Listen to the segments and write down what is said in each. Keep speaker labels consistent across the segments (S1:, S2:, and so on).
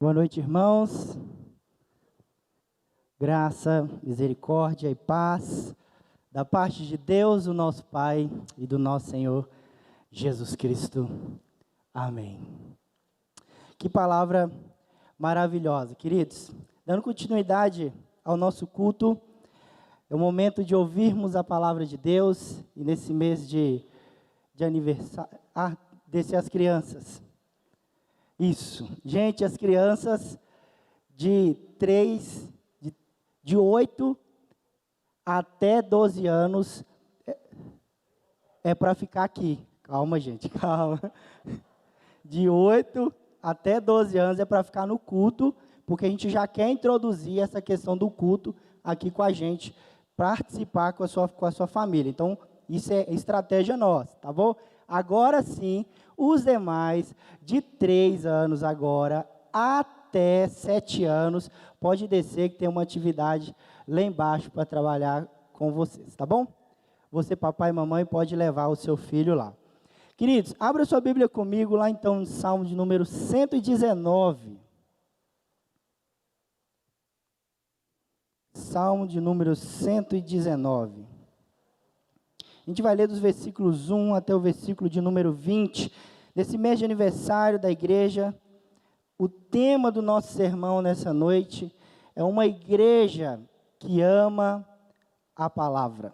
S1: Boa noite, irmãos. Graça, misericórdia e paz da parte de Deus, o nosso Pai, e do nosso Senhor Jesus Cristo. Amém. Que palavra maravilhosa, queridos. Dando continuidade ao nosso culto, é o momento de ouvirmos a palavra de Deus, e nesse mês de aniversário, descer as crianças. Isso, gente, as crianças de 8 até 12 anos é para ficar aqui. Calma, gente, calma. De 8 até 12 anos é para ficar no culto, porque a gente já quer introduzir essa questão do culto aqui com a gente, participar com a sua família. Então, isso é estratégia nossa, tá bom? Agora sim, os demais, de 3 anos agora até 7 anos, pode descer que tem uma atividade lá embaixo para trabalhar com vocês, tá bom? Você, papai e mamãe, pode levar o seu filho lá. Queridos, abra sua Bíblia comigo lá então no Salmo de número 119. Salmo de número 119. A gente vai ler dos versículos 1 até o versículo de número 20. Nesse mês de aniversário da igreja, o tema do nosso sermão nessa noite é uma igreja que ama a palavra.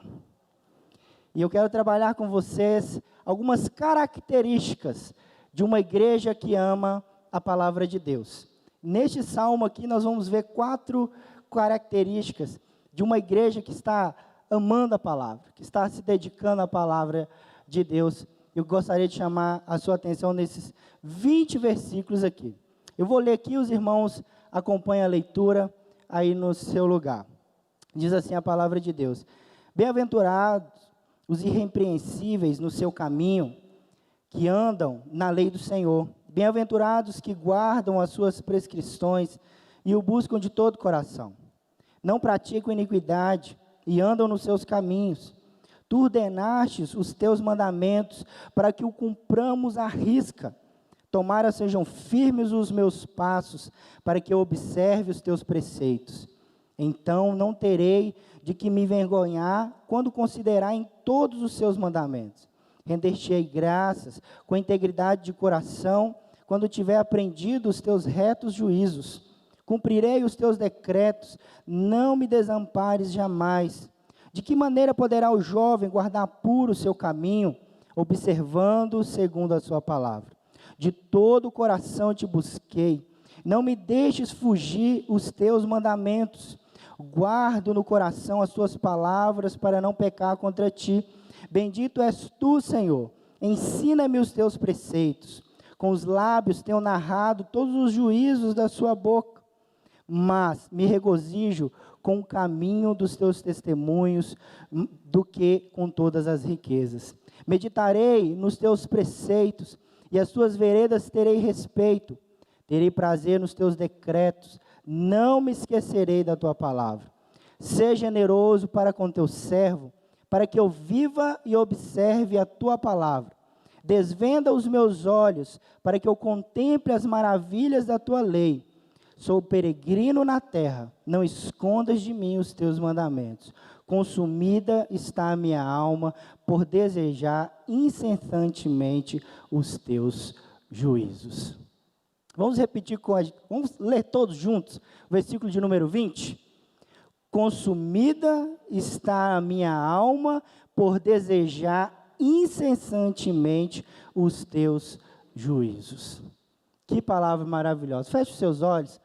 S1: E eu quero trabalhar com vocês algumas características de uma igreja que ama a palavra de Deus. Neste salmo aqui nós vamos ver 4 características de uma igreja que está amando a palavra, que está se dedicando à palavra de Deus. Eu gostaria de chamar a sua atenção nesses 20 versículos aqui. Eu vou ler aqui, os irmãos acompanhem a leitura aí no seu lugar. Diz assim a palavra de Deus: Bem-aventurados os irrepreensíveis no seu caminho, que andam na lei do Senhor. Bem-aventurados que guardam as suas prescrições e o buscam de todo o coração. Não praticam iniquidade e andam nos seus caminhos. Tu ordenastes os teus mandamentos para que o cumpramos à risca. Tomara sejam firmes os meus passos, para que eu observe os teus preceitos. Então não terei de que me envergonhar quando considerar em todos os seus mandamentos. Render-te-ei graças com integridade de coração, quando tiver aprendido os teus retos juízos. Cumprirei os teus decretos, não me desampares jamais. De que maneira poderá o jovem guardar puro o seu caminho, observando segundo a sua palavra? De todo o coração te busquei, não me deixes fugir os teus mandamentos. Guardo no coração as tuas palavras para não pecar contra ti. Bendito és tu, Senhor, ensina-me os teus preceitos. Com os lábios tenho narrado todos os juízos da sua boca. Mas me regozijo com o caminho dos teus testemunhos do que com todas as riquezas. Meditarei nos teus preceitos e as tuas veredas terei respeito. Terei prazer nos teus decretos, não me esquecerei da tua palavra. Seja generoso para com teu servo, para que eu viva e observe a tua palavra. Desvenda os meus olhos, para que eu contemple as maravilhas da tua lei. Sou peregrino na terra, não escondas de mim os teus mandamentos. Consumida está a minha alma, por desejar incessantemente os teus juízos. Vamos repetir, vamos ler todos juntos, o versículo de número 20. Consumida está a minha alma, por desejar incessantemente os teus juízos. Que palavra maravilhosa. Feche os seus olhos.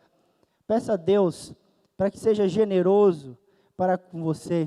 S1: Peça a Deus para que seja generoso para com você,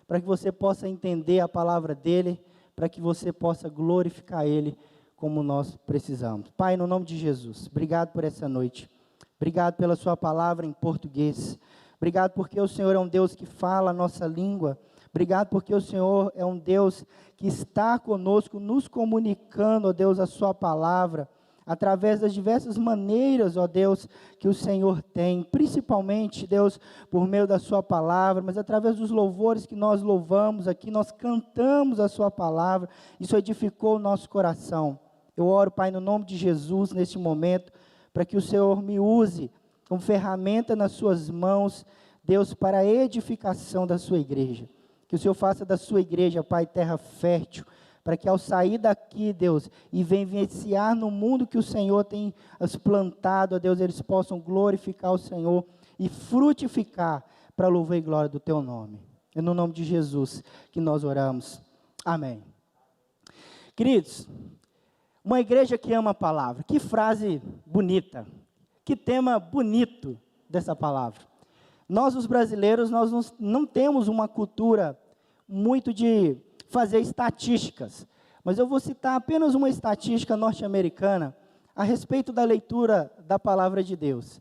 S1: para que você possa entender a palavra dEle, para que você possa glorificar Ele como nós precisamos. Pai, no nome de Jesus, obrigado por essa noite. Obrigado pela sua palavra em português. Obrigado porque o Senhor é um Deus que fala a nossa língua. Obrigado porque o Senhor é um Deus que está conosco, nos comunicando, ó Deus, a sua palavra, através das diversas maneiras, ó Deus, que o Senhor tem, principalmente, Deus, por meio da sua palavra, mas através dos louvores que nós louvamos aqui, nós cantamos a sua palavra, isso edificou o nosso coração. Eu oro, Pai, no nome de Jesus, neste momento, para que o Senhor me use como ferramenta nas suas mãos, Deus, para a edificação da sua igreja. Que o Senhor faça da sua igreja, Pai, terra fértil, para que ao sair daqui, Deus, e vivenciar no mundo que o Senhor tem as plantado, ó Deus, eles possam glorificar o Senhor e frutificar para a louvor e glória do teu nome. É no nome de Jesus que nós oramos. Amém. Queridos, uma igreja que ama a palavra. Que frase bonita. Que tema bonito dessa palavra. Nós, os brasileiros, nós não temos uma cultura muito de fazer estatísticas. Mas eu vou citar apenas uma estatística norte-americana a respeito da leitura da palavra de Deus.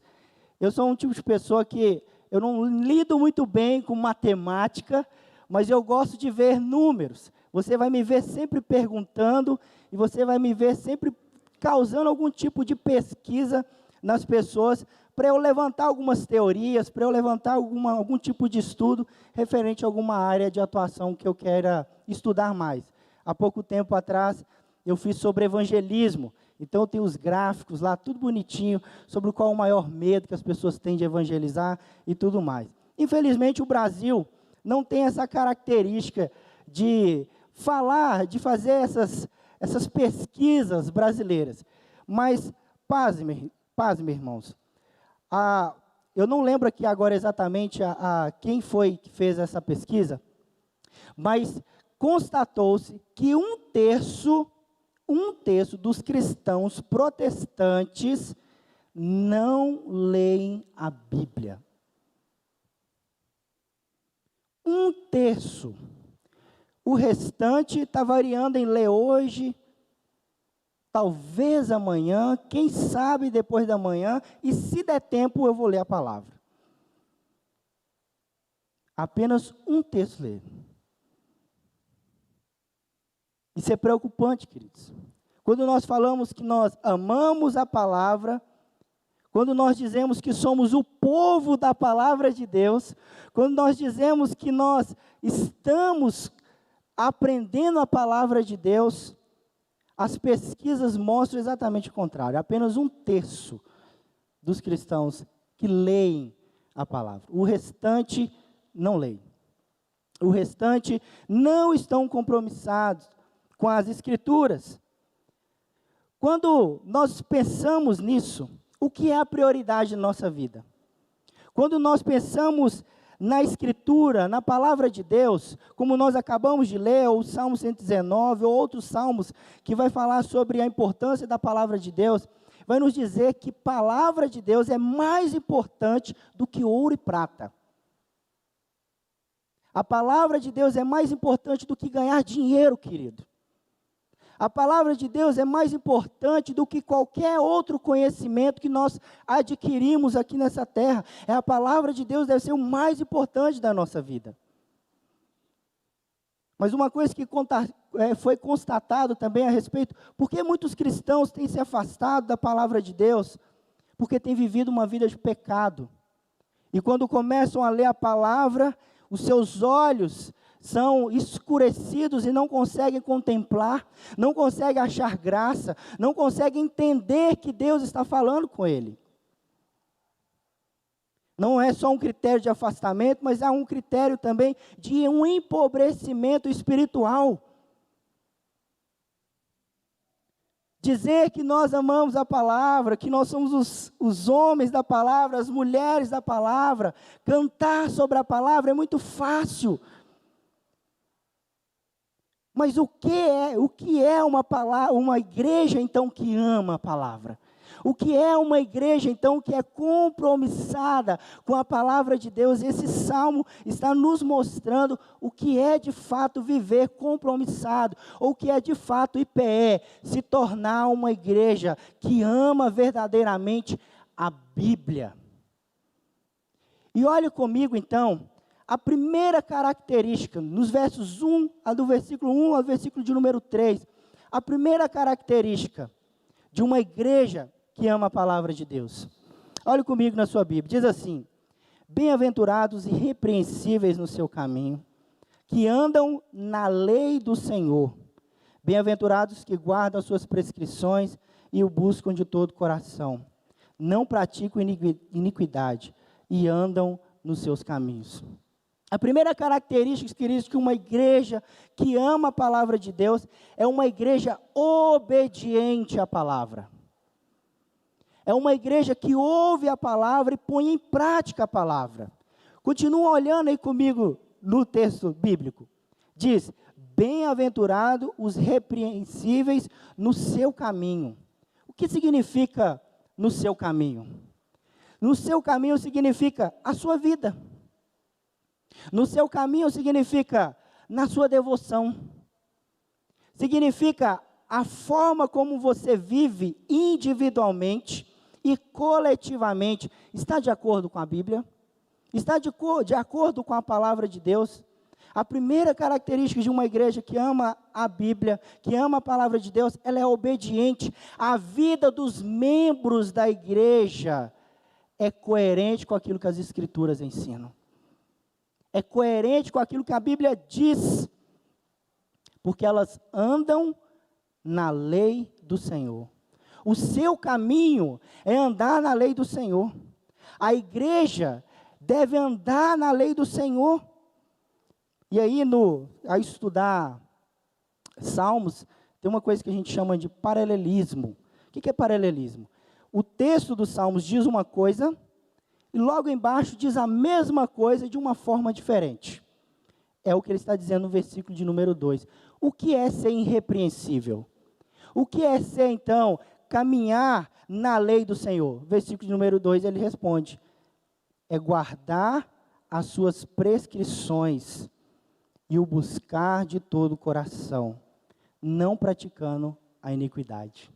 S1: Eu sou um tipo de pessoa que eu não lido muito bem com matemática, mas eu gosto de ver números. Você vai me ver sempre perguntando e você vai me ver sempre causando algum tipo de pesquisa nas pessoas para eu levantar algumas teorias, para eu levantar algum tipo de estudo referente a alguma área de atuação que eu queira estudar mais. Há pouco tempo atrás, eu fiz sobre evangelismo. Então, eu tenho os gráficos lá, tudo bonitinho, sobre qual o maior medo que as pessoas têm de evangelizar e tudo mais. Infelizmente, o Brasil não tem essa característica de falar, de fazer essas pesquisas brasileiras. Mas, pasme, irmãos, eu não lembro aqui agora exatamente quem foi que fez essa pesquisa, mas constatou-se que um terço dos cristãos protestantes não leem a Bíblia. Um terço. O restante está variando em ler hoje, talvez amanhã, quem sabe depois da manhã, e se der tempo eu vou ler a palavra. Apenas um terço lê. Isso é preocupante, queridos. Quando nós falamos que nós amamos a palavra, quando nós dizemos que somos o povo da palavra de Deus, quando nós dizemos que nós estamos aprendendo a palavra de Deus, as pesquisas mostram exatamente o contrário. Apenas um terço dos cristãos que leem a palavra. O restante não leem. O restante não estão compromissados com as Escrituras. Quando nós pensamos nisso, o que é a prioridade na nossa vida? Quando nós pensamos na Escritura, na palavra de Deus, como nós acabamos de ler, ou o Salmo 119, ou outros salmos, que vai falar sobre a importância da palavra de Deus, vai nos dizer que palavra de Deus é mais importante do que ouro e prata. A palavra de Deus é mais importante do que ganhar dinheiro, querido. A palavra de Deus é mais importante do que qualquer outro conhecimento que nós adquirimos aqui nessa terra. A palavra de Deus deve ser o mais importante da nossa vida. Mas uma coisa que foi constatado também a respeito, por que muitos cristãos têm se afastado da palavra de Deus? Porque têm vivido uma vida de pecado. E quando começam a ler a palavra, os seus olhos são escurecidos e não conseguem contemplar, não conseguem achar graça, não conseguem entender que Deus está falando com ele. Não é só um critério de afastamento, mas há um critério também de um empobrecimento espiritual. Dizer que nós amamos a palavra, que nós somos os homens da palavra, as mulheres da palavra, cantar sobre a palavra é muito fácil. Mas o que é uma igreja, então, que ama a palavra? O que é uma igreja, então, que é compromissada com a palavra de Deus? Esse salmo está nos mostrando o que é, de fato, viver compromissado, ou o que é, de fato, IPE, se tornar uma igreja que ama verdadeiramente a Bíblia. E olhe comigo, então, a primeira característica, nos versos 1, do versículo 1 ao versículo de número 3, a primeira característica de uma igreja que ama a palavra de Deus. Olhe comigo na sua Bíblia, diz assim: bem-aventurados e irrepreensíveis no seu caminho, que andam na lei do Senhor, bem-aventurados que guardam as suas prescrições e o buscam de todo o coração. não praticam iniquidade e andam nos seus caminhos. A primeira característica, queridos, que uma igreja que ama a palavra de Deus é uma igreja obediente à palavra. É uma igreja que ouve a palavra e põe em prática a palavra. Continua olhando aí comigo no texto bíblico. Diz: bem-aventurado os repreensíveis no seu caminho. O que significa no seu caminho? No seu caminho significa a sua vida. No seu caminho significa na sua devoção. Significa a forma como você vive individualmente e coletivamente. Está de acordo com a Bíblia? Está de acordo com a palavra de Deus? A primeira característica de uma igreja que ama a Bíblia, que ama a palavra de Deus, ela é obediente. A vida dos membros da igreja é coerente com aquilo que as Escrituras ensinam. É coerente com aquilo que a Bíblia diz, porque elas andam na lei do Senhor. O seu caminho é andar na lei do Senhor. A igreja deve andar na lei do Senhor. E aí, a estudar Salmos, tem uma coisa que a gente chama de paralelismo. O que é paralelismo? O texto dos Salmos diz uma coisa, e logo embaixo diz a mesma coisa de uma forma diferente. É o que ele está dizendo no versículo de número 2. O que é ser irrepreensível? O que é ser, então, caminhar na lei do Senhor? Versículo de número 2, ele responde: é guardar as suas prescrições e o buscar de todo o coração, não praticando a iniquidade.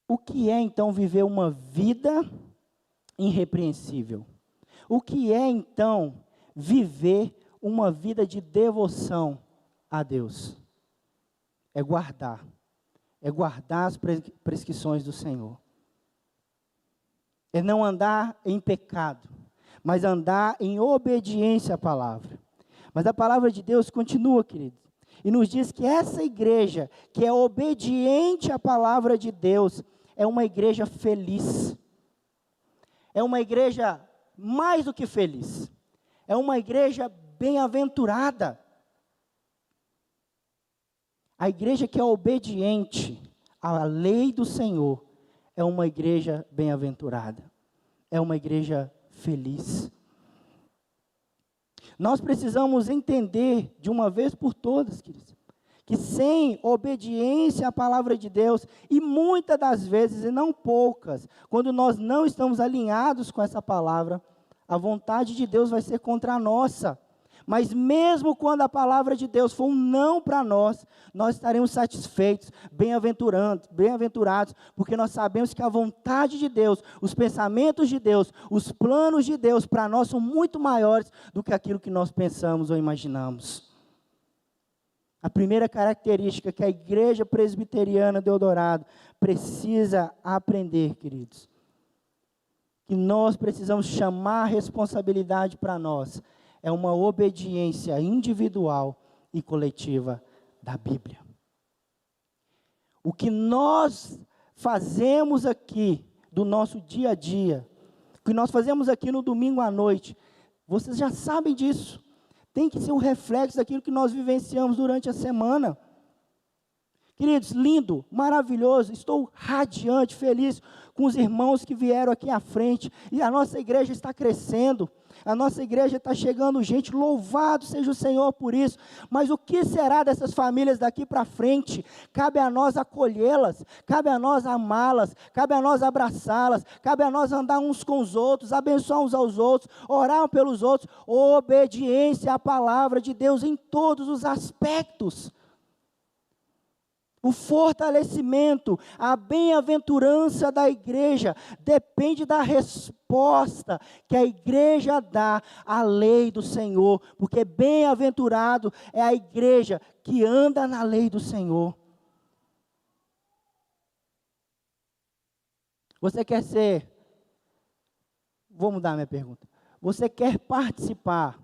S1: O que é, então, viver uma vida irrepreensível? O que é, então, viver uma vida de devoção a Deus? É guardar as prescrições do Senhor. É não andar em pecado, mas andar em obediência à palavra. Mas a palavra de Deus continua, querido, e nos diz que essa igreja, que é obediente à palavra de Deus, é uma igreja feliz. É uma igreja mais do que feliz. É uma igreja bem-aventurada. A igreja que é obediente à lei do Senhor é uma igreja bem-aventurada. É uma igreja feliz. Nós precisamos entender de uma vez por todas, queridos, que sem obediência à palavra de Deus, e muitas das vezes, e não poucas, quando nós não estamos alinhados com essa palavra, a vontade de Deus vai ser contra a nossa. Mas mesmo quando a palavra de Deus for um não para nós, nós estaremos satisfeitos, bem-aventurados, porque nós sabemos que a vontade de Deus, os pensamentos de Deus, os planos de Deus para nós são muito maiores do que aquilo que nós pensamos ou imaginamos. A primeira característica que a igreja presbiteriana de Eldorado precisa aprender, queridos, que nós precisamos chamar a responsabilidade para nós, é uma obediência individual e coletiva da Bíblia. O que nós fazemos aqui do nosso dia a dia, o que nós fazemos aqui no domingo à noite, vocês já sabem disso. Tem que ser um reflexo daquilo que nós vivenciamos durante a semana. Queridos, lindo, maravilhoso, estou radiante, feliz com os irmãos que vieram aqui à frente, e a nossa igreja está crescendo, a nossa igreja está chegando gente, louvado seja o Senhor por isso, mas o que será dessas famílias daqui para frente? Cabe a nós acolhê-las, cabe a nós amá-las, cabe a nós abraçá-las, cabe a nós andar uns com os outros, abençoar uns aos outros, orar pelos outros, obediência à palavra de Deus em todos os aspectos. O fortalecimento, a bem-aventurança da igreja depende da resposta que a igreja dá à lei do Senhor, porque bem-aventurado é a igreja que anda na lei do Senhor. Você quer ser, vou mudar minha pergunta, você quer participar,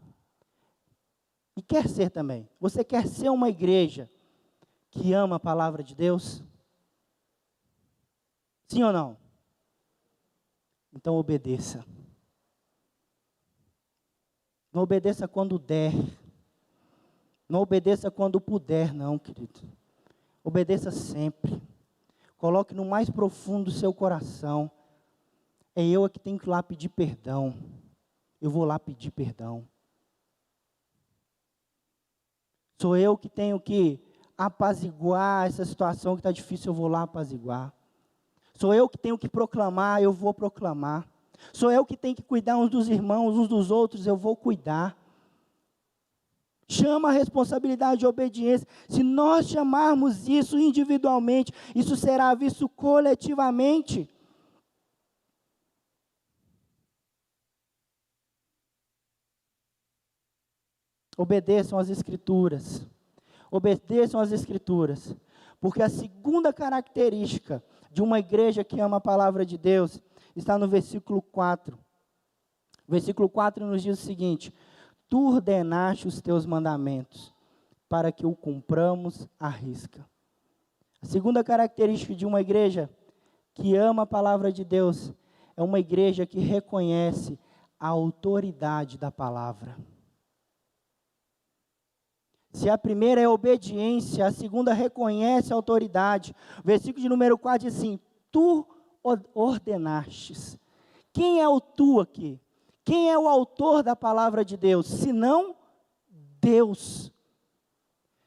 S1: e quer ser também, você quer ser uma igreja que ama a palavra de Deus? Sim ou não? Então obedeça. Não obedeça quando der. Não obedeça quando puder, não, querido. Obedeça sempre. Coloque no mais profundo do seu coração. É eu que tenho que ir lá pedir perdão. Eu vou lá pedir perdão. Sou eu que tenho que apaziguar essa situação que está difícil, eu vou lá apaziguar. Sou eu que tenho que proclamar, eu vou proclamar. Sou eu que tenho que cuidar uns dos irmãos, uns dos outros, eu vou cuidar. Chama a responsabilidade de obediência. Se nós chamarmos isso individualmente, isso será visto coletivamente. Obedeçam às Escrituras. Obedeçam às Escrituras. Porque a segunda característica de uma igreja que ama a palavra de Deus está no versículo 4. O versículo 4 nos diz o seguinte: tu ordenaste os teus mandamentos, para que o cumpramos à risca. A segunda característica de uma igreja que ama a palavra de Deus é uma igreja que reconhece a autoridade da palavra. Se a primeira é obediência, a segunda reconhece a autoridade. O versículo de número 4 diz assim: tu ordenastes. Quem é o tu aqui? Quem é o autor da palavra de Deus? Senão Deus.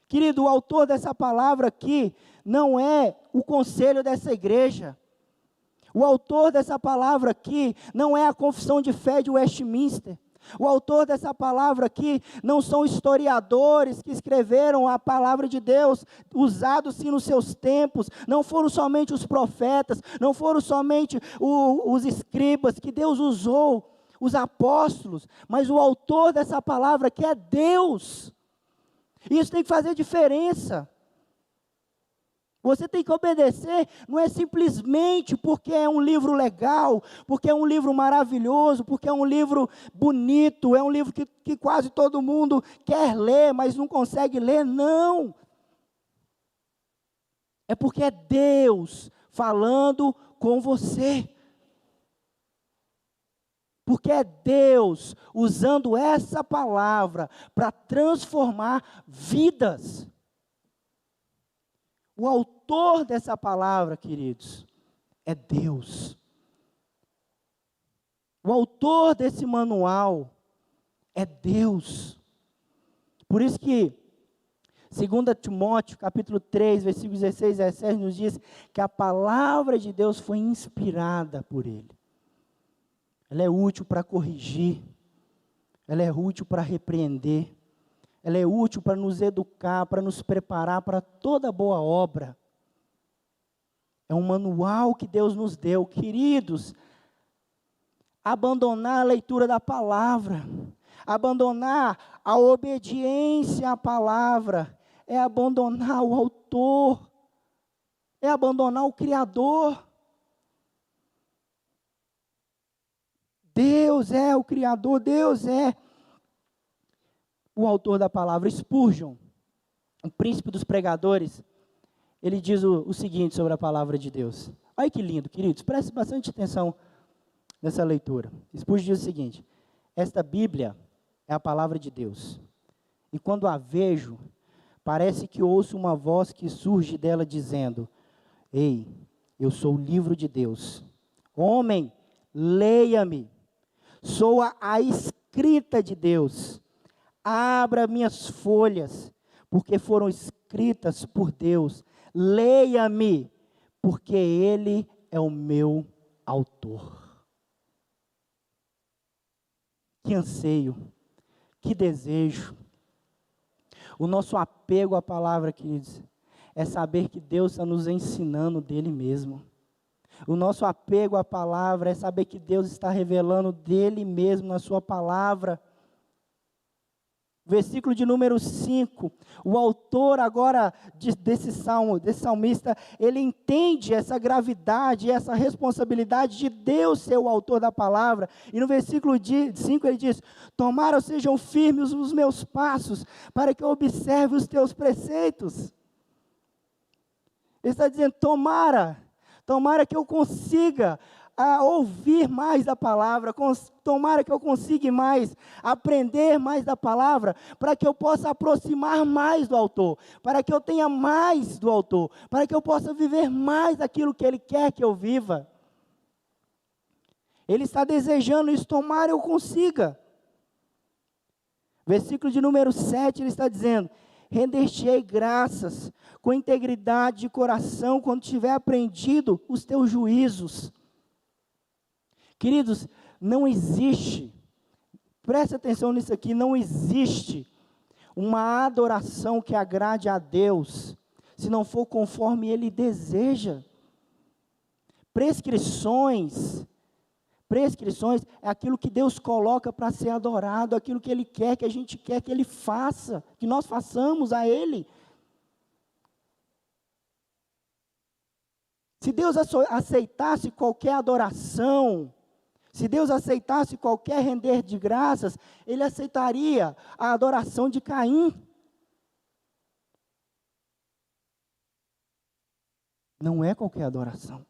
S1: Querido, o autor dessa palavra aqui não é o conselho dessa igreja. O autor dessa palavra aqui não é a confissão de fé de Westminster. O autor dessa palavra aqui não são historiadores que escreveram a palavra de Deus, usados sim nos seus tempos. Não foram somente os profetas, não foram somente os escribas que Deus usou, os apóstolos, mas o autor dessa palavra aqui é Deus. Isso tem que fazer diferença. Você tem que obedecer, não é simplesmente porque é um livro legal, porque é um livro maravilhoso, porque é um livro bonito, é um livro que quase todo mundo quer ler, mas não consegue ler, não. É porque é Deus falando com você. Porque é Deus usando essa palavra para transformar vidas. O autor dessa palavra, queridos, é Deus. O autor desse manual é Deus. Por isso que 2 Timóteo, capítulo 3, versículos 16 e 17, nos diz que a palavra de Deus foi inspirada por Ele. Ela é útil para corrigir, ela é útil para repreender, ela é útil para nos educar, para nos preparar para toda boa obra. É um manual que Deus nos deu. Queridos, abandonar a leitura da palavra, abandonar a obediência à palavra, é abandonar o autor, é abandonar o Criador. Deus é o Criador, Deus é o autor da palavra. Spurgeon, o príncipe dos pregadores, ele diz o seguinte sobre a palavra de Deus. Olha que lindo, queridos, preste bastante atenção nessa leitura. Spurgeon diz o seguinte: esta Bíblia é a palavra de Deus, e quando a vejo, parece que ouço uma voz que surge dela dizendo: ei, eu sou o livro de Deus, homem, leia-me, sou a escrita de Deus, abra minhas folhas, porque foram escritas por Deus, leia-me, porque Ele é o meu autor. Que anseio, que desejo. O nosso apego à palavra, queridos, é saber que Deus está nos ensinando dele mesmo. O nosso apego à palavra é saber que Deus está revelando dele mesmo na sua palavra. Versículo de número 5, o autor agora desse salmista, ele entende essa gravidade, essa responsabilidade de Deus ser o autor da palavra. E no versículo 5 ele diz: tomaram sejam firmes os meus passos, para que eu observe os teus preceitos. Ele está dizendo, tomara que eu consiga ouvir mais da palavra, tomara que eu consiga mais, aprender mais da palavra, para que eu possa aproximar mais do autor, para que eu tenha mais do autor, para que eu possa viver mais daquilo que ele quer que eu viva. Ele está desejando isso, tomara eu consiga. Versículo de número 7, ele está dizendo, render-te-ei graças, com integridade de coração, quando tiver aprendido os teus juízos. Queridos, não existe, preste atenção nisso aqui, não existe uma adoração que agrade a Deus, se não for conforme Ele deseja. Prescrições é aquilo que Deus coloca para ser adorado, aquilo que Ele quer, que a gente quer que Ele faça, que nós façamos a Ele. Se Deus aceitasse qualquer adoração, se Deus aceitasse qualquer render de graças, Ele aceitaria a adoração de Caim. Não é qualquer adoração.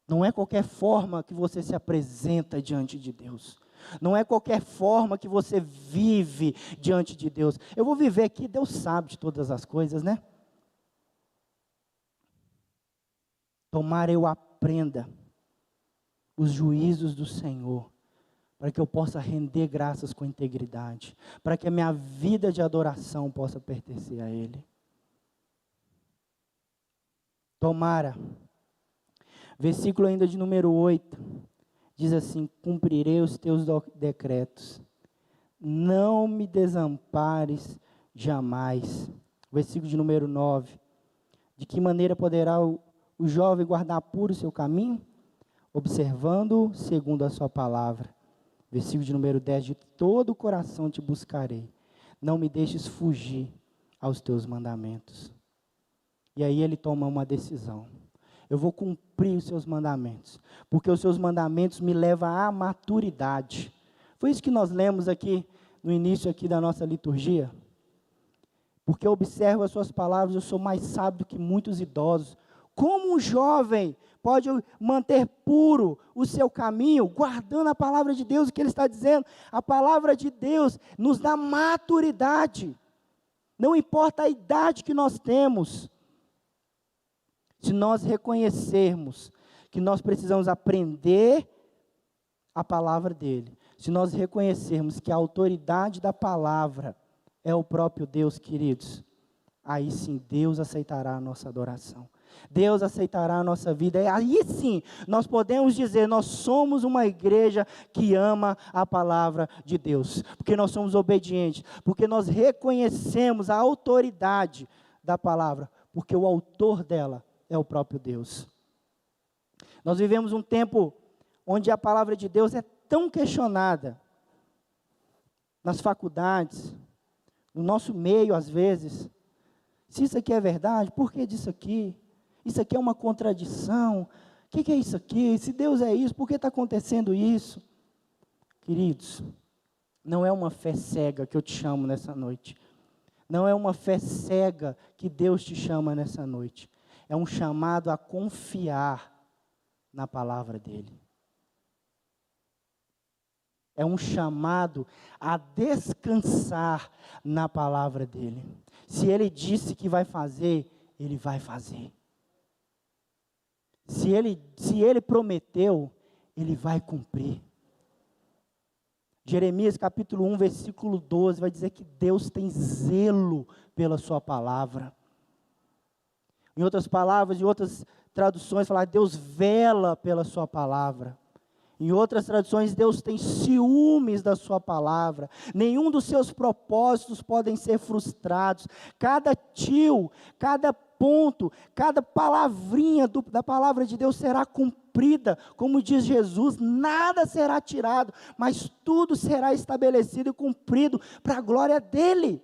S1: Não é qualquer forma que você se apresenta diante de Deus. Não é qualquer forma que você vive diante de Deus. Eu vou viver aqui, Deus sabe de todas as coisas, né? Tomara eu aprenda os juízos do Senhor, para que eu possa render graças com integridade, para que a minha vida de adoração possa pertencer a Ele. Tomara. Versículo ainda de número 8, diz assim, cumprirei os teus decretos, não me desampares jamais. Versículo de número 9, de que maneira poderá o jovem guardar puro o seu caminho? Observando segundo a sua palavra. Versículo de número 10, de todo o coração te buscarei, não me deixes fugir aos teus mandamentos. E aí ele toma uma decisão. Eu vou cumprir os seus mandamentos, porque os seus mandamentos me levam à maturidade. Foi isso que nós lemos aqui, no início aqui da nossa liturgia. Porque eu observo as suas palavras, eu sou mais sábio do que muitos idosos. Como um jovem pode manter puro o seu caminho, guardando a palavra de Deus, o que ele está dizendo? A palavra de Deus nos dá maturidade. Não importa a idade que nós temos. Se nós reconhecermos que nós precisamos aprender a palavra dele, se nós reconhecermos que a autoridade da palavra é o próprio Deus, queridos, aí sim Deus aceitará a nossa adoração. Deus aceitará a nossa vida, e aí sim, nós podemos dizer, nós somos uma igreja que ama a palavra de Deus, porque nós somos obedientes, porque nós reconhecemos a autoridade da palavra, porque o autor dela é o próprio Deus. Nós vivemos um tempo onde a palavra de Deus é tão questionada, nas faculdades, no nosso meio às vezes, se isso aqui é verdade, por que disso aqui? Isso aqui é uma contradição, o que é isso aqui? Se Deus é isso, por que está acontecendo isso? Queridos, não é uma fé cega que eu te chamo nessa noite, não é uma fé cega que Deus te chama nessa noite, é um chamado a confiar na palavra dEle. É um chamado a descansar na palavra dEle. Se Ele disse que vai fazer, Ele vai fazer. Se Ele prometeu, Ele vai cumprir. Jeremias capítulo 1, versículo 12, vai dizer que Deus tem zelo pela sua palavra. Em outras palavras, em outras traduções, falar Deus vela pela sua palavra. Em outras traduções, Deus tem ciúmes da sua palavra. Nenhum dos seus propósitos podem ser frustrados. Cada tio, cada ponto, cada palavrinha da palavra de Deus será cumprida. Como diz Jesus, nada será tirado, mas tudo será estabelecido e cumprido para a glória dEle.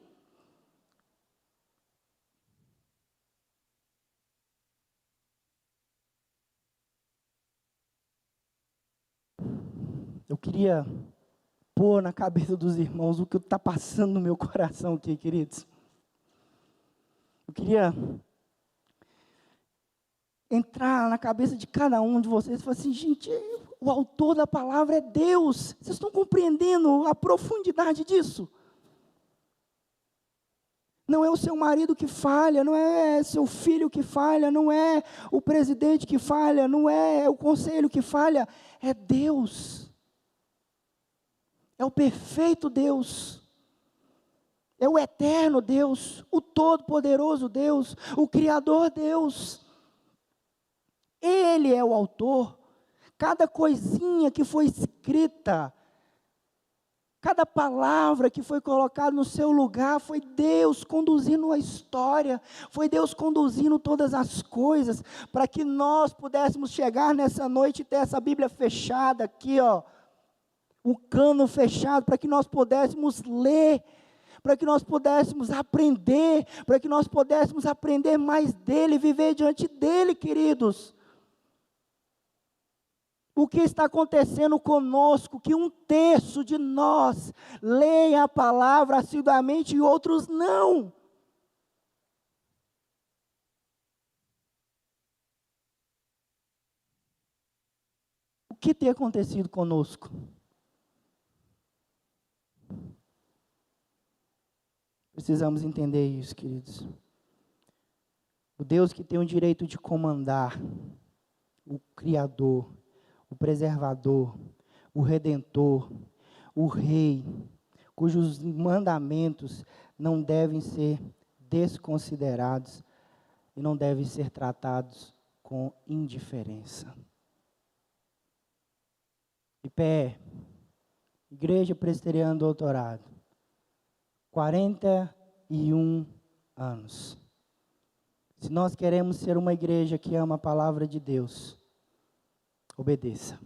S1: Eu queria pôr na cabeça dos irmãos o que está passando no meu coração aqui, queridos. Eu queria entrar na cabeça de cada um de vocês e falar assim, gente, o autor da palavra é Deus. Vocês estão compreendendo a profundidade disso? Não é o seu marido que falha, não é seu filho que falha, não é o presidente que falha, não é o conselho que falha, é Deus. É o perfeito Deus. É o eterno Deus, o todo-poderoso Deus, o Criador Deus. Ele é o autor. Cada coisinha que foi escrita, cada palavra que foi colocada no seu lugar, foi Deus conduzindo a história, foi Deus conduzindo todas as coisas, para que nós pudéssemos chegar nessa noite e ter essa Bíblia fechada aqui, ó, o cano fechado, para que nós pudéssemos ler, para que nós pudéssemos aprender, para que nós pudéssemos aprender mais dele, viver diante dele, queridos. O que está acontecendo conosco, que 1/3 de nós leem a palavra assiduamente e outros não. O que tem acontecido conosco? Precisamos entender isso, queridos. O Deus que tem o direito de comandar, o Criador, o Preservador, o Redentor, o Rei, cujos mandamentos não devem ser desconsiderados e não devem ser tratados com indiferença. De pé, Igreja Presbiteriana do Doutorado, 41 anos. Se nós queremos ser uma igreja que ama a palavra de Deus, obedeça.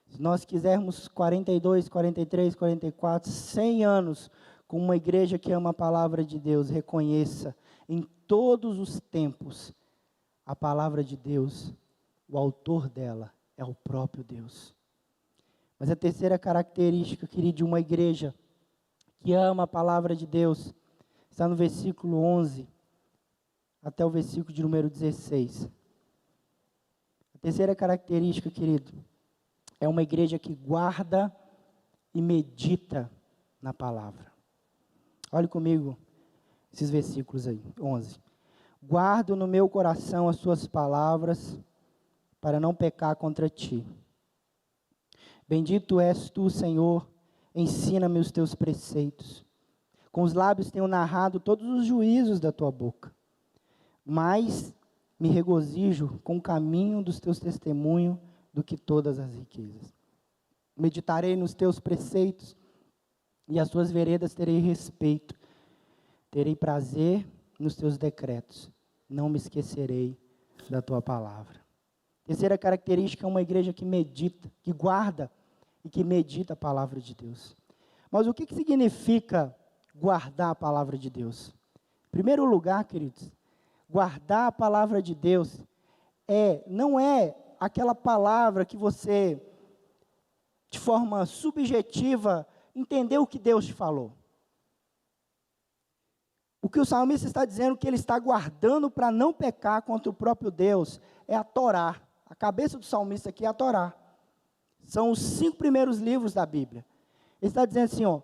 S1: Se nós quisermos 42, 43, 44, 100 anos com uma igreja que ama a palavra de Deus, reconheça em todos os tempos a palavra de Deus, o autor dela é o próprio Deus. Mas a terceira característica, querido, de uma igreja que ama a palavra de Deus, está no versículo 11, até o versículo de número 16. A terceira característica, querido, é uma igreja que guarda e medita na palavra. Olhe comigo esses versículos aí, 11. Guardo no meu coração as suas palavras, para não pecar contra ti. Bendito és tu, Senhor, ensina-me os teus preceitos. Com os lábios tenho narrado todos os juízos da tua boca. Mas me regozijo com o caminho dos teus testemunhos do que todas as riquezas. Meditarei nos teus preceitos e as tuas veredas terei respeito. Terei prazer nos teus decretos. Não me esquecerei da tua palavra. Terceira característica é uma igreja que medita, que guarda e que medita a palavra de Deus. Mas o que significa guardar a palavra de Deus? Em primeiro lugar, queridos, guardar a palavra de Deus não é aquela palavra que você, de forma subjetiva, entendeu o que Deus te falou. O que o salmista está dizendo que ele está guardando para não pecar contra o próprio Deus é a Torá. A cabeça do salmista aqui é a Torá. São os 5 primeiros livros da Bíblia. Ele está dizendo assim, ó,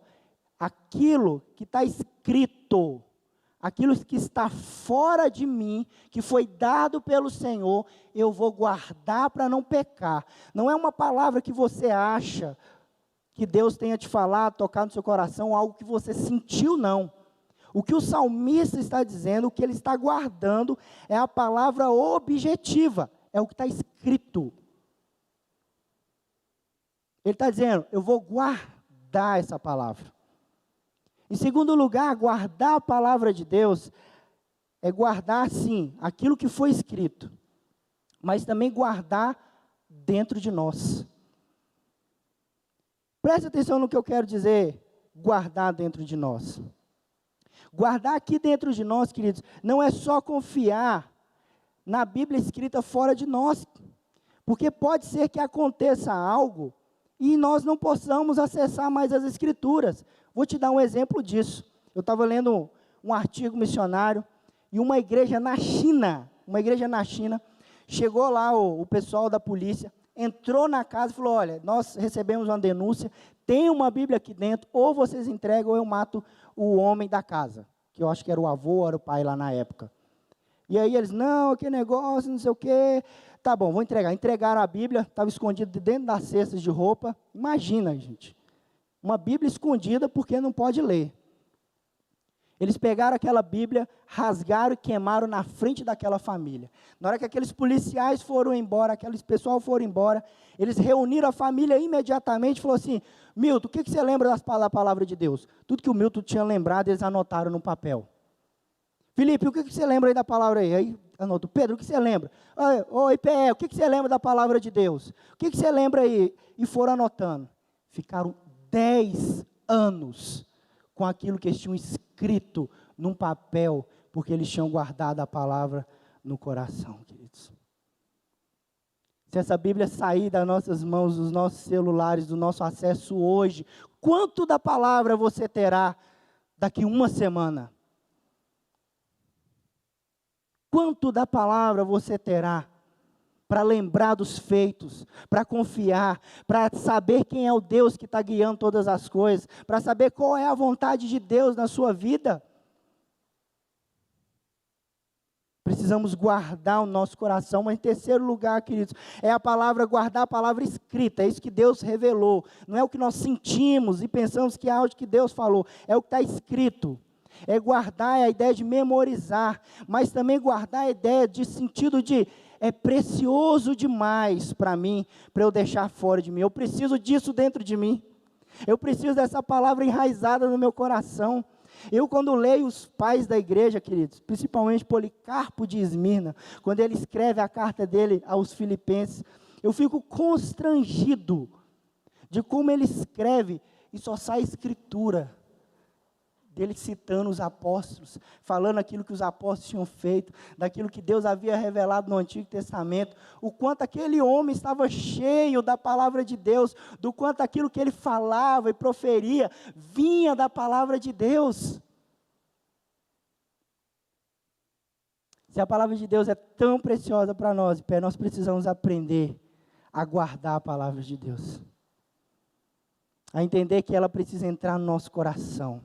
S1: aquilo que está escrito, aquilo que está fora de mim, que foi dado pelo Senhor, eu vou guardar para não pecar. Não é uma palavra que você acha que Deus tenha te falado, tocar no seu coração, algo que você sentiu, não. O que o salmista está dizendo, o que ele está guardando, é a palavra objetiva, é o que está escrito. Ele está dizendo, eu vou guardar essa palavra. Em segundo lugar, guardar a palavra de Deus é guardar, sim, aquilo que foi escrito, mas também guardar dentro de nós. Preste atenção no que eu quero dizer, guardar dentro de nós. Guardar aqui dentro de nós, queridos, não é só confiar na Bíblia escrita fora de nós, porque pode ser que aconteça algo e nós não possamos acessar mais as Escrituras. Vou te dar um exemplo disso. Eu estava lendo um artigo missionário e uma igreja na China uma igreja na China. Chegou lá o pessoal da polícia, entrou na casa e falou, olha, nós recebemos uma denúncia, tem uma Bíblia aqui dentro, ou vocês entregam ou eu mato o homem da casa, que eu acho que era o avô, ou era o pai lá na época. E aí eles, não, que negócio, não sei o quê. Tá bom, vou entregar. Entregaram a Bíblia, estava escondida dentro das cestas de roupa. Imagina, gente, uma Bíblia escondida porque não pode ler. Eles pegaram aquela Bíblia, rasgaram e queimaram na frente daquela família. Na hora que aqueles policiais foram embora, aqueles pessoal foram embora, eles reuniram a família imediatamente e falaram assim, Milton, o que você lembra da palavra de Deus? Tudo que o Milton tinha lembrado, eles anotaram no papel. Felipe, o que você lembra aí da palavra aí? Aí anotou. Pedro, o que você lembra? Oi, Pé, o que você lembra da palavra de Deus? O que você lembra aí? E foram anotando. Ficaram 10 anos com aquilo que eles tinham escrito num papel, porque eles tinham guardado a palavra no coração, queridos. Se essa Bíblia sair das nossas mãos, dos nossos celulares, do nosso acesso hoje, quanto da palavra você terá daqui uma semana? Quanto da palavra você terá para lembrar dos feitos, para confiar, para saber quem é o Deus que está guiando todas as coisas, para saber qual é a vontade de Deus na sua vida? Precisamos guardar o nosso coração, mas em terceiro lugar, queridos, é a palavra, guardar a palavra escrita, é isso que Deus revelou, não é o que nós sentimos e pensamos que é algo que Deus falou, é o que está escrito. É guardar a ideia de memorizar, mas também guardar a ideia de sentido de, é precioso demais para mim, para eu deixar fora de mim, eu preciso disso dentro de mim, eu preciso dessa palavra enraizada no meu coração. Eu quando leio os pais da igreja, queridos, principalmente Policarpo de Esmirna, quando ele escreve a carta dele aos filipenses, eu fico constrangido de como ele escreve e só sai escritura dele citando os apóstolos, falando aquilo que os apóstolos tinham feito, daquilo que Deus havia revelado no Antigo Testamento, o quanto aquele homem estava cheio da palavra de Deus, do quanto aquilo que ele falava e proferia, vinha da palavra de Deus. Se a palavra de Deus é tão preciosa para nós precisamos aprender a guardar a palavra de Deus, a entender que ela precisa entrar no nosso coração,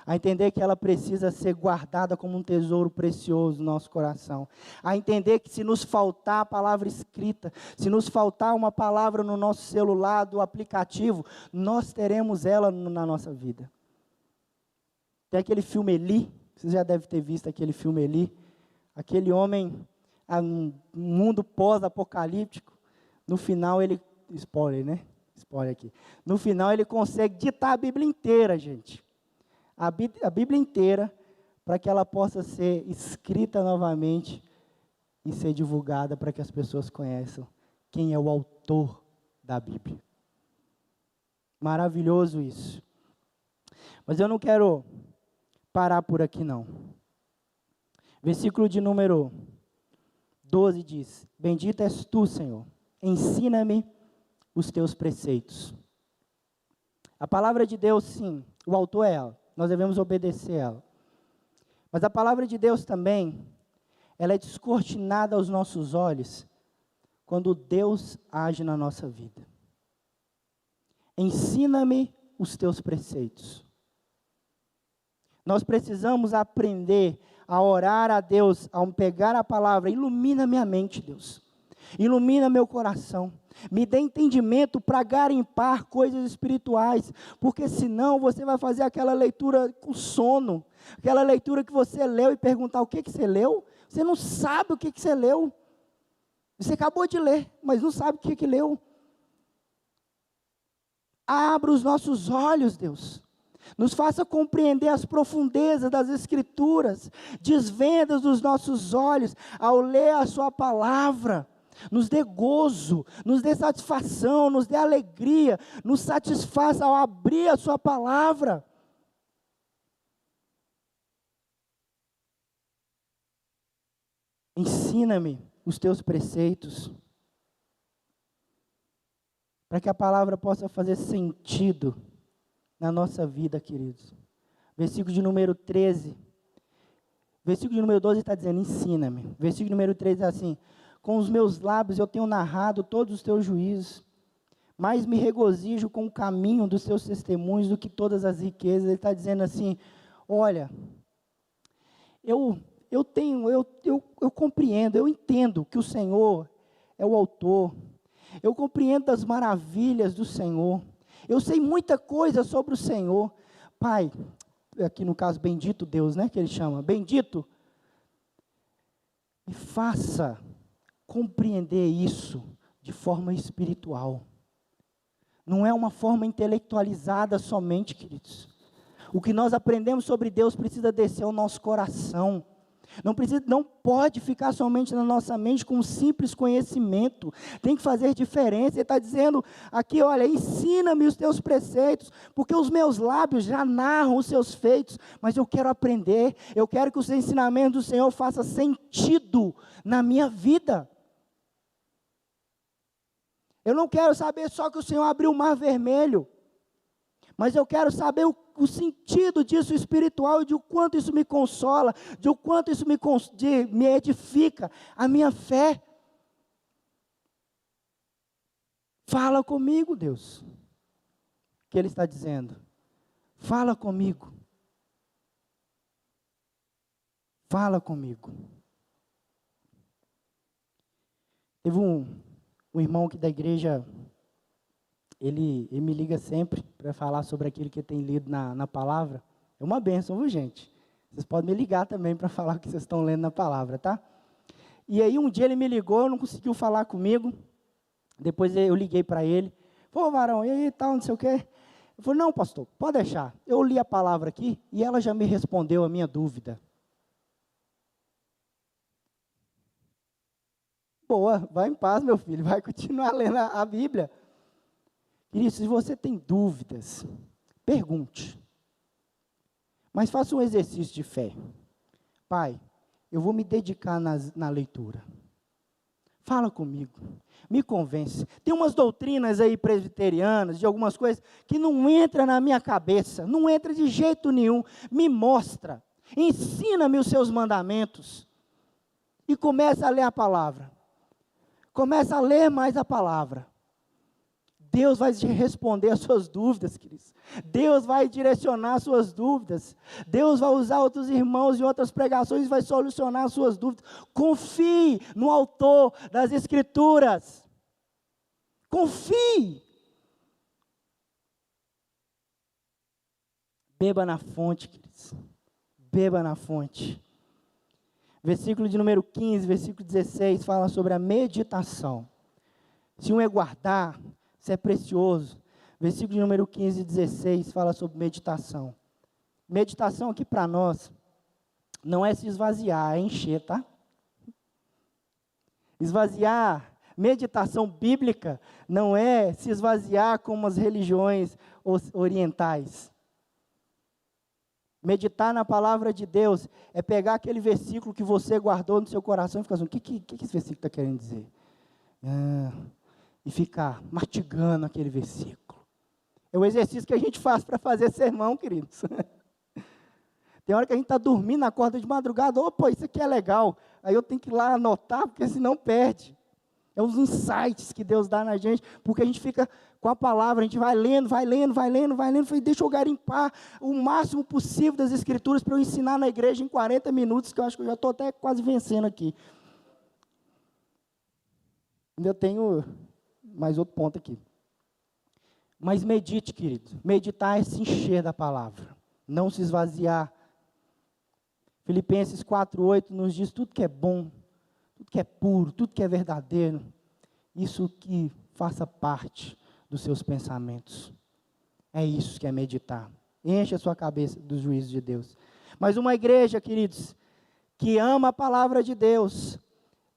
S1: a entender que ela precisa ser guardada como um tesouro precioso no nosso coração, a entender que se nos faltar a palavra escrita, se nos faltar uma palavra no nosso celular, do aplicativo, nós teremos ela na nossa vida. Tem aquele filme Eli, você já deve ter visto aquele filme Eli, aquele homem, um mundo pós-apocalíptico, no final ele, spoiler, né? Spoiler aqui. No final ele consegue ditar a Bíblia inteira, gente. A Bíblia inteira, para que ela possa ser escrita novamente e ser divulgada para que as pessoas conheçam quem é o autor da Bíblia. Maravilhoso isso. Mas eu não quero parar por aqui não. Versículo de número 12 diz, bendito és tu, Senhor, ensina-me os teus preceitos. A palavra de Deus, sim, o autor é ela. Nós devemos obedecer ela. Mas a palavra de Deus também, ela é descortinada aos nossos olhos, quando Deus age na nossa vida. Ensina-me os teus preceitos. Nós precisamos aprender a orar a Deus, ao pegar a palavra, ilumina minha mente, Deus. Ilumina meu coração. Me dê entendimento para garimpar coisas espirituais, porque senão você vai fazer aquela leitura com sono, aquela leitura que você leu e perguntar o que você leu, você não sabe o que você leu, você acabou de ler, mas não sabe o que leu. Abra os nossos olhos, Deus, nos faça compreender as profundezas das Escrituras, desvenda os nossos olhos ao ler a sua palavra. Nos dê gozo, nos dê satisfação, nos dê alegria, nos satisfaça ao abrir a sua palavra. Ensina-me os teus preceitos, para que a palavra possa fazer sentido na nossa vida, queridos. Versículo de número 13. Versículo de número 12 está dizendo, ensina-me. Versículo número 13 é assim, com os meus lábios eu tenho narrado todos os teus juízos, mais me regozijo com o caminho dos teus testemunhos do que todas as riquezas. Ele está dizendo assim, olha, eu compreendo, eu entendo que o Senhor é o autor, eu compreendo as maravilhas do Senhor, eu sei muita coisa sobre o Senhor. Pai, aqui no caso, bendito Deus, né, que ele chama, bendito, me faça compreender isso de forma espiritual. Não é uma forma intelectualizada somente, queridos. O que nós aprendemos sobre Deus precisa descer ao nosso coração. Não pode ficar somente na nossa mente com um simples conhecimento. Tem que fazer diferença. Ele está dizendo aqui, olha, ensina-me os teus preceitos, porque os meus lábios já narram os seus feitos, mas eu quero aprender, eu quero que os ensinamentos do Senhor façam sentido na minha vida. Eu não quero saber só que o Senhor abriu o mar vermelho, mas eu quero saber o sentido disso espiritual, de o quanto isso me consola, de o quanto isso me edifica a minha fé. Fala comigo, Deus. O que Ele está dizendo? Fala comigo. Fala comigo. Teve um irmão aqui da igreja, ele me liga sempre para falar sobre aquilo que tem lido na palavra. É uma bênção, viu, gente? Vocês podem me ligar também para falar o que vocês estão lendo na palavra, tá? E aí um dia ele me ligou, não conseguiu falar comigo. Depois eu liguei para ele. Pô, varão, e aí, tal, não sei o quê. Eu falei, não, pastor, pode deixar. Eu li a palavra aqui e ela já me respondeu a minha dúvida. Boa, vai em paz, meu filho, vai continuar lendo a Bíblia. Querido, se você tem dúvidas, pergunte. Mas faça um exercício de fé. Pai, eu vou me dedicar na leitura. Fala comigo, me convence. Tem umas doutrinas aí presbiterianas, de algumas coisas, que não entra na minha cabeça, não entra de jeito nenhum. Me mostra, ensina-me os seus mandamentos. E começa a ler a palavra. Começa a ler mais a palavra. Deus vai te responder as suas dúvidas, queridos. Deus vai direcionar as suas dúvidas. Deus vai usar outros irmãos em outras pregações e vai solucionar as suas dúvidas. Confie no autor das Escrituras. Confie. Beba na fonte, queridos. Beba na fonte. Versículo de número 15, versículo 16, fala sobre a meditação. Se um é guardar, se é precioso. Versículo de número 15 e 16 fala sobre meditação. Meditação aqui para nós não é se esvaziar, é encher, tá? Esvaziar, meditação bíblica não é se esvaziar como as religiões orientais. Meditar na palavra de Deus é pegar aquele versículo que você guardou no seu coração e ficar assim, o que esse versículo está querendo dizer? E ficar mastigando aquele versículo. É o exercício que a gente faz para fazer sermão, queridos. Tem hora que a gente está dormindo, acorda de madrugada, opa, isso aqui é legal. Aí eu tenho que ir lá anotar, porque senão perde. É os insights que Deus dá na gente, porque a gente fica com a palavra, a gente vai lendo. Falei, deixa eu garimpar o máximo possível das Escrituras para eu ensinar na igreja em 40 minutos, que eu acho que eu já estou até quase vencendo aqui. Ainda tenho mais outro ponto aqui. Mas medite, querido. Meditar é se encher da palavra, não se esvaziar. Filipenses 4:8 nos diz tudo que é bom, tudo que é puro, tudo que é verdadeiro, isso que faça parte dos seus pensamentos. É isso que é meditar. Enche a sua cabeça dos juízos de Deus. Mas uma igreja, queridos, que ama a palavra de Deus,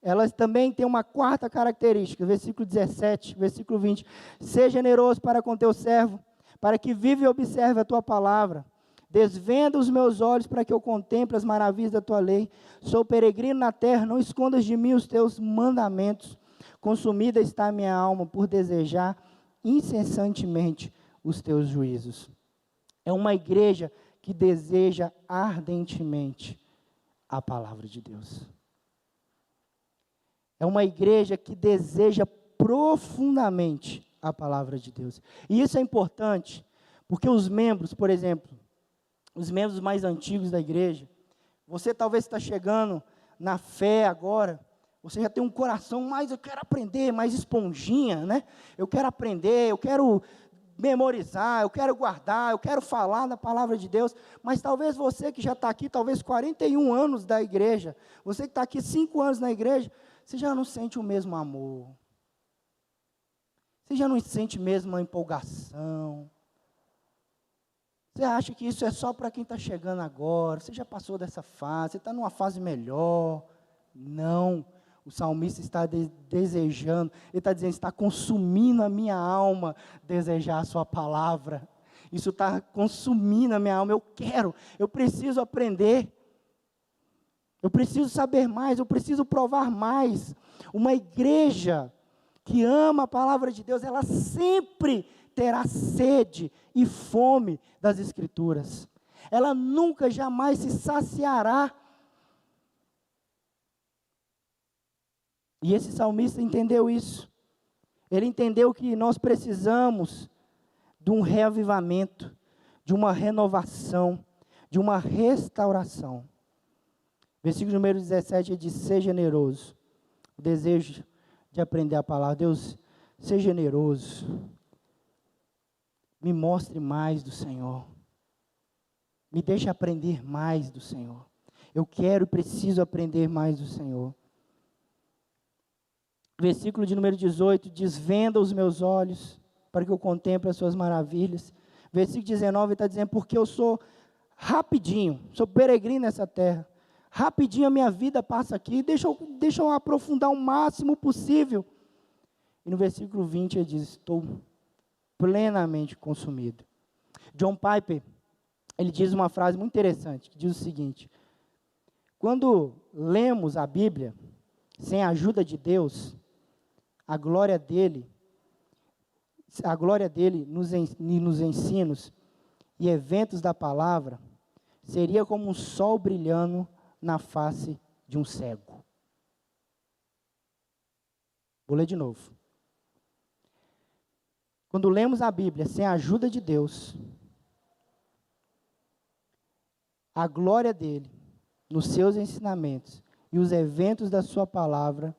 S1: ela também tem uma quarta característica, versículo 17, versículo 20. Seja generoso para com teu servo, para que viva e observe a tua palavra. Desvenda os meus olhos para que eu contemple as maravilhas da tua lei. Sou peregrino na terra, não escondas de mim os teus mandamentos. Consumida está a minha alma por desejar incessantemente os teus juízos. É uma igreja que deseja ardentemente a palavra de Deus. É uma igreja que deseja profundamente a palavra de Deus. E isso é importante, porque os membros, por exemplo, os membros mais antigos da igreja, você talvez está chegando na fé agora, você já tem um coração mais, eu quero aprender, mais esponjinha, né? Eu quero aprender, eu quero memorizar, eu quero guardar, eu quero falar da palavra de Deus, mas talvez você que já está aqui, talvez 41 anos da igreja, você que está aqui 5 anos na igreja, você já não sente o mesmo amor, você já não sente mesmo a empolgação, você acha que isso é só para quem está chegando agora, você já passou dessa fase, você está numa fase melhor. Não, o salmista está desejando, ele está dizendo, está consumindo a minha alma, desejar a sua palavra, isso está consumindo a minha alma, eu preciso aprender, eu preciso saber mais, eu preciso provar mais. Uma igreja que ama a palavra de Deus, ela sempre terá sede e fome das Escrituras, ela nunca, jamais se saciará. E esse salmista entendeu isso, ele entendeu que nós precisamos de um reavivamento, de uma renovação, de uma restauração. Versículo número 17, ele diz, seja generoso, o desejo de aprender a palavra. Deus, seja generoso, me mostre mais do Senhor, me deixe aprender mais do Senhor, eu quero e preciso aprender mais do Senhor. Versículo de número 18, desvenda os meus olhos, para que eu contemple as suas maravilhas. Versículo 19, está dizendo, porque eu sou rapidinho, sou peregrino nessa terra, rapidinho a minha vida passa aqui, deixa eu aprofundar o máximo possível. E no versículo 20 ele diz, estou plenamente consumido. John Piper, ele diz uma frase muito interessante, que diz o seguinte, quando lemos a Bíblia, sem a ajuda de Deus, a glória dele nos ensinos e eventos da palavra, seria como um sol brilhando na face de um cego. Vou ler de novo. Quando lemos a Bíblia sem a ajuda de Deus, a glória dele, nos seus ensinamentos e os eventos da sua palavra,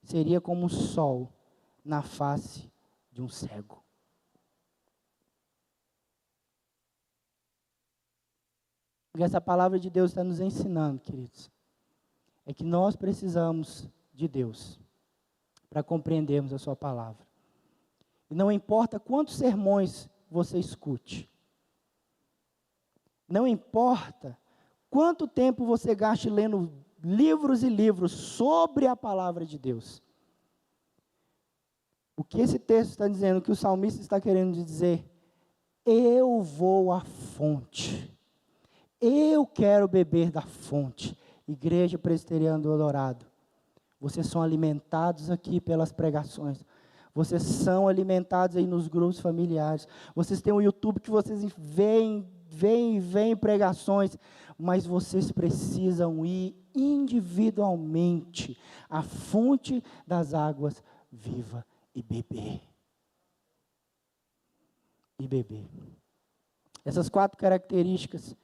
S1: seria como um sol na face de um cego. O que essa palavra de Deus está nos ensinando, queridos, é que nós precisamos de Deus para compreendermos a sua palavra. E não importa quantos sermões você escute, não importa quanto tempo você gaste lendo livros e livros sobre a palavra de Deus. O que esse texto está dizendo, o que o salmista está querendo dizer, eu vou à fonte, eu quero beber da fonte. Igreja Presbiteriana do Eldorado, vocês são alimentados aqui pelas pregações, vocês são alimentados aí nos grupos familiares, vocês têm o YouTube que vocês veem pregações, mas vocês precisam ir individualmente à fonte das águas viva e beber. E beber. Essas 4 características,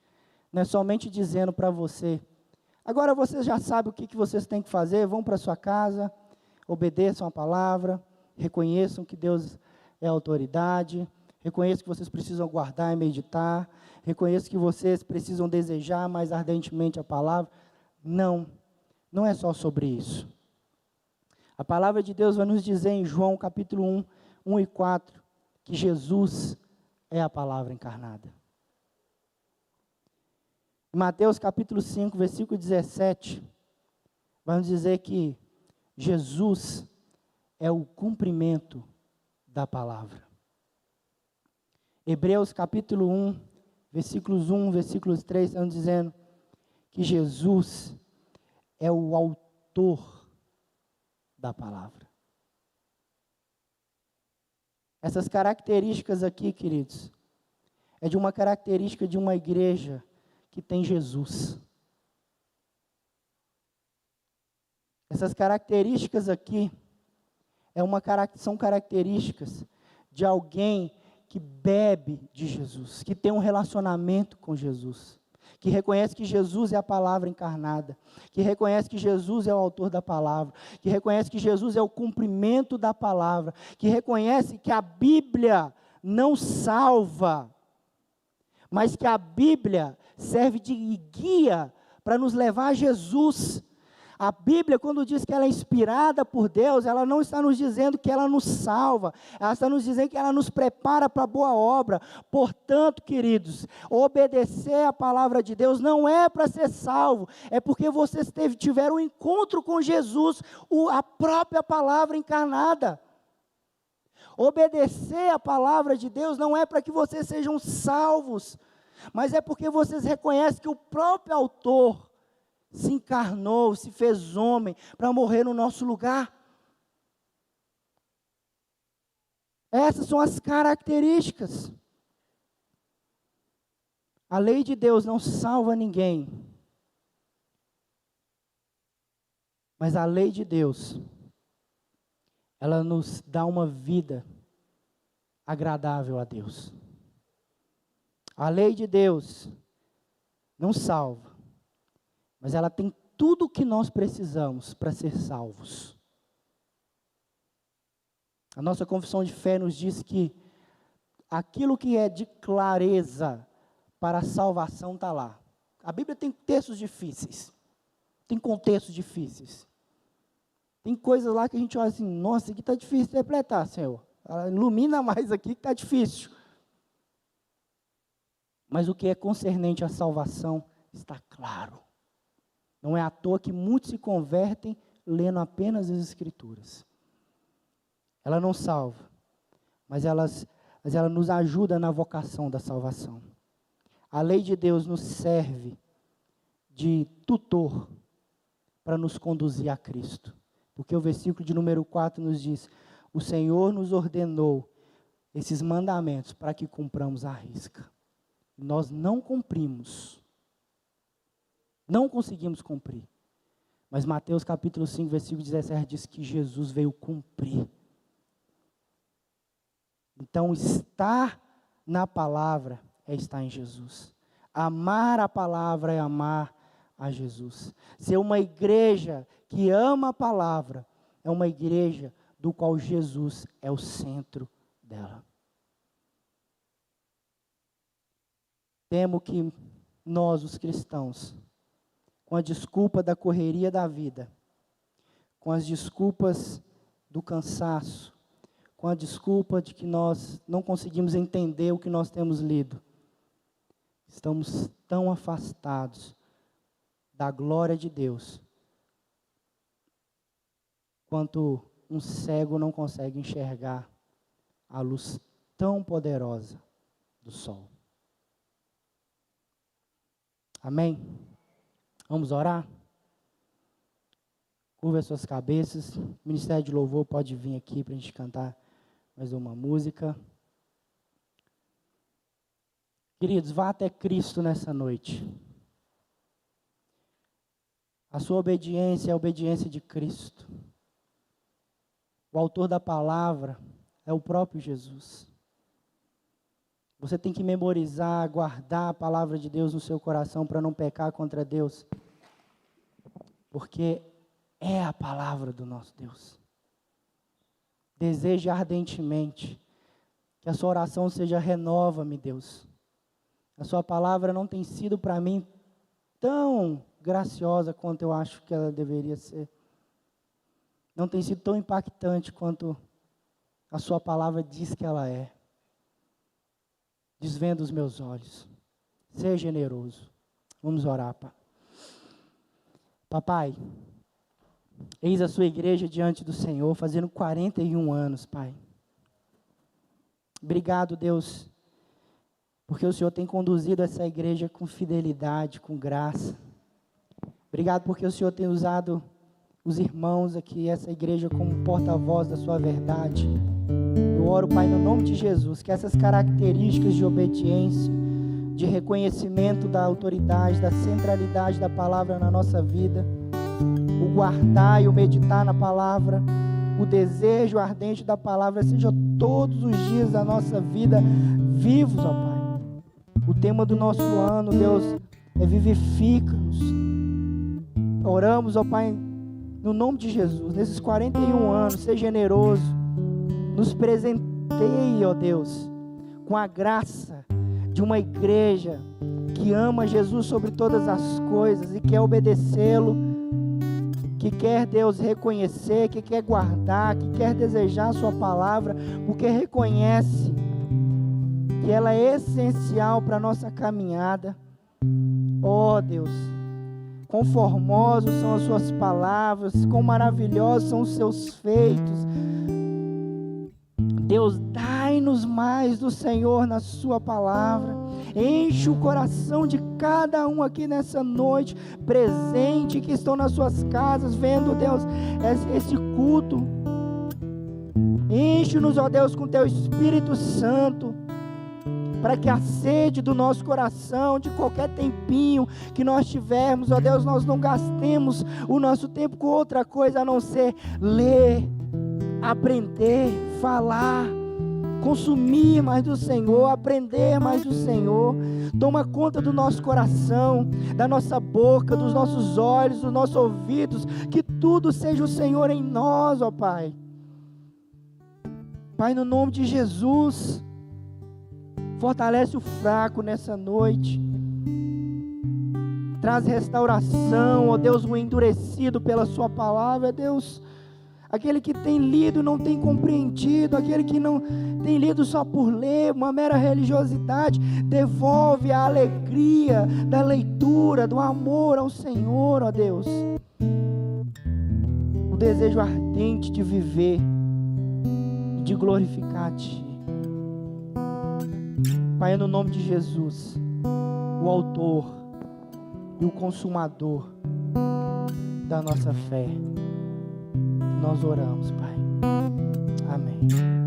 S1: não é somente dizendo para você, agora vocês já sabem o que vocês têm que fazer, vão para sua casa, obedeçam a palavra, reconheçam que Deus é autoridade, reconheçam que vocês precisam guardar e meditar, reconheçam que vocês precisam desejar mais ardentemente a palavra. Não é só sobre isso. A palavra de Deus vai nos dizer em João capítulo 1, 1 e 4, que Jesus é a palavra encarnada. Em Mateus capítulo 5, versículo 17, vai nos dizer que Jesus é o cumprimento da palavra. Hebreus capítulo 1, versículos 1, versículos 3, estão dizendo que Jesus é o autor da palavra. Essas características aqui, queridos, é de uma característica de uma igreja que tem Jesus. Essas características aqui são características de alguém que bebe de Jesus, que tem um relacionamento com Jesus, que reconhece que Jesus é a palavra encarnada, que reconhece que Jesus é o autor da palavra, que reconhece que Jesus é o cumprimento da palavra, que reconhece que a Bíblia não salva, mas que a Bíblia serve de guia para nos levar a Jesus. A Bíblia, quando diz que ela é inspirada por Deus, ela não está nos dizendo que ela nos salva, ela está nos dizendo que ela nos prepara para a boa obra. Portanto, queridos, obedecer a palavra de Deus não é para ser salvo, é porque vocês tiveram um encontro com Jesus, a própria palavra encarnada. Obedecer a palavra de Deus não é para que vocês sejam salvos, mas é porque vocês reconhecem que o próprio autor se encarnou, se fez homem para morrer no nosso lugar. Essas são as características. A lei de Deus não salva ninguém, mas a lei de Deus, ela nos dá uma vida agradável a Deus. A lei de Deus não salva, mas ela tem tudo o que nós precisamos para ser salvos. A nossa confissão de fé nos diz que aquilo que é de clareza para a salvação está lá. A Bíblia tem textos difíceis, tem contextos difíceis. Tem coisas lá que a gente olha assim, nossa, isso aqui está difícil de interpretar, Senhor. Ilumina mais aqui que está difícil. Mas o que é concernente à salvação está claro. Não é à toa que muitos se convertem lendo apenas as Escrituras. Ela não salva, mas ela nos ajuda na vocação da salvação. A lei de Deus nos serve de tutor para nos conduzir a Cristo. Porque o versículo de número 4 nos diz, o Senhor nos ordenou esses mandamentos para que cumpramos à risca. Nós não cumprimos. Não conseguimos cumprir. Mas Mateus capítulo 5, versículo 17 diz que Jesus veio cumprir. Então, estar na palavra é estar em Jesus. Amar a palavra é amar a Jesus. Ser uma igreja que ama a palavra é uma igreja do qual Jesus é o centro dela. Temo que nós, os cristãos, com a desculpa da correria da vida, com as desculpas do cansaço, com a desculpa de que nós não conseguimos entender o que nós temos lido, estamos tão afastados da glória de Deus, quanto um cego não consegue enxergar a luz tão poderosa do sol. Amém? Vamos orar? Curva as suas cabeças. O Ministério de Louvor pode vir aqui para a gente cantar mais uma música. Queridos, vá até Cristo nessa noite. A sua obediência é a obediência de Cristo. O autor da palavra é o próprio Jesus. Você tem que memorizar, guardar a palavra de Deus no seu coração para não pecar contra Deus. Porque é a palavra do nosso Deus. Deseje ardentemente que a sua oração seja renova-me, Deus. A sua palavra não tem sido para mim tão graciosa quanto eu acho que ela deveria ser. Não tem sido tão impactante quanto a sua palavra diz que ela é. Desvenda os meus olhos. Seja generoso. Vamos orar, Pai. Papai, eis a sua igreja diante do Senhor, fazendo 41 anos, Pai. Obrigado, Deus, porque o Senhor tem conduzido essa igreja com fidelidade, com graça. Obrigado porque o Senhor tem usado os irmãos aqui, essa igreja, como porta-voz da sua verdade. Eu oro, Pai, no nome de Jesus, que essas características de obediência, de reconhecimento da autoridade, da centralidade da palavra na nossa vida, o guardar e o meditar na palavra, o desejo ardente da palavra seja todos os dias da nossa vida vivos, ó Pai. O tema do nosso ano, Deus, é vivifica-nos. Oramos, ó Pai, no nome de Jesus, nesses 41 anos, seja generoso, nos presenteie, ó Deus, com a graça de uma igreja que ama Jesus sobre todas as coisas e quer obedecê-lo, que quer, Deus, reconhecer, que quer guardar, que quer desejar a sua palavra, porque reconhece que ela é essencial para a nossa caminhada. Ó Deus, quão formosos são as suas palavras, quão maravilhosos são os seus feitos. Deus, dai-nos mais do Senhor na sua palavra. Enche o coração de cada um aqui nessa noite presente, que estão nas suas casas vendo, Deus, esse culto. Enche-nos, ó Deus, com teu Espírito Santo, para que a sede do nosso coração, de qualquer tempinho que nós tivermos, ó Deus, nós não gastemos o nosso tempo com outra coisa a não ser ler, aprender, falar, consumir mais do Senhor, aprender mais do Senhor. Toma conta do nosso coração, da nossa boca, dos nossos olhos, dos nossos ouvidos, que tudo seja o Senhor em nós, ó Pai. Pai, no nome de Jesus, fortalece o fraco nessa noite, traz restauração, ó Deus, o endurecido pela sua palavra, Deus, aquele que tem lido e não tem compreendido, aquele que não tem lido só por ler, uma mera religiosidade, devolve a alegria da leitura, do amor ao Senhor, ó Deus, o desejo ardente de viver e de glorificar a Ti. Pai, no nome de Jesus, o autor e o consumador da nossa fé, nós oramos, Pai. Amém.